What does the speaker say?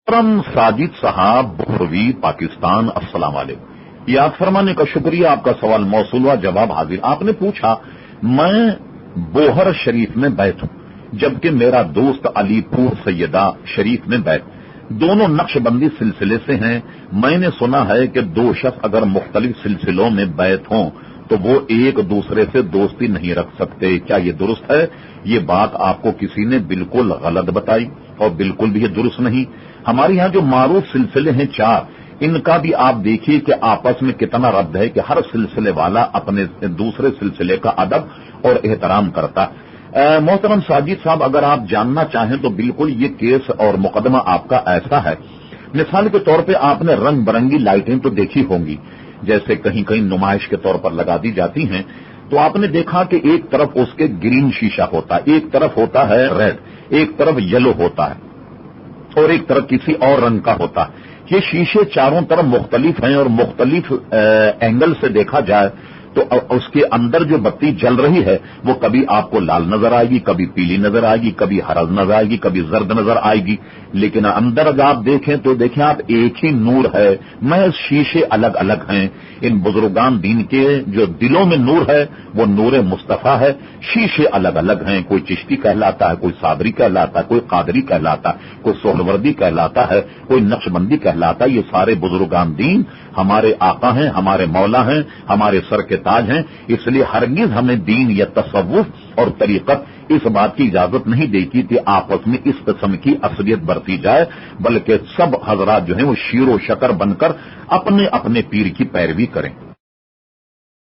मोहतरम साजिद साहब बोहरवी पाकिस्तान, अस्सलाम वालेकुम। याद फरमाने का शुक्रिया। आपका सवाल मौसूल हुआ, जवाब हाजिर। आपने पूछा मैं बोहर शरीफ में बैठ हूं, जबकि मेरा दोस्त अलीपुर सैयदा शरीफ में बैठ, दोनों नक्शबंदी सिलसिले से हैं। मैंने सुना है कि दो शख्स अगर मुख्तलिफ सिलसिलों में बैठ हों तो वो एक दूसरे से दोस्ती नहीं रख सकते। क्या ये दुरुस्त है? ये बात आपको किसी ने बिल्कुल गलत बताई और बिल्कुल भी ये दुरुस्त नहीं। हमारे यहां जो मारूफ सिलसिले हैं चार, इनका भी आप देखिए कि आपस में कितना रद्द है कि हर सिलसिले वाला अपने दूसरे सिलसिले का अदब और एहतराम करता। मोहतरम साजिद साहब, अगर आप जानना चाहें तो बिल्कुल ये केस और मुकदमा आपका ऐसा है। मिसाल के तौर पे आपने रंग बिरंगी लाइटें तो देखी होंगी, जैसे कहीं कहीं नुमाइश के तौर पर लगा दी जाती हैं। तो आपने देखा कि एक तरफ उसके ग्रीन शीशा होता है, एक तरफ होता है रेड, एक तरफ येलो होता है और एक तरफ किसी और रंग का होता है। ये शीशे चारों तरफ मुख्तलिफ हैं और मुख्तलिफ एंगल से देखा जाए तो उसके अंदर जो बत्ती जल रही है वो कभी आपको लाल नजर आएगी, कभी पीली नजर आएगी, कभी हरा नजर आएगी, कभी जर्द नजर आएगी। लेकिन अंदर अगर आप देखें तो देखें आप, एक ही नूर है, महज शीशे अलग अलग हैं। इन बुजुर्गान दीन के जो दिलों में नूर है वो नूर मुस्तफा है। शीशे अलग अलग हैं, कोई चिश्ती कहलाता है, कोई सादरी कहलाता है, कोई कादरी कहलाता है, कोई सोहरवर्दी कहलाता है, कोई नक्शबंदी कहलाता है। ये सारे बुजुर्गान दीन हमारे आका हैं, हमारे मौला हैं, हमारे सर के ताज हैं। इसलिए हरगिज हमें दीन या तसव्वुफ और तरीकत इस बात की इजाजत नहीं देती कि आपस में इस किस्म की असलियत बरती जाए, बल्कि सब हजरात जो हैं वो शीरो शकर बनकर अपने अपने पीर की पैरवी करें।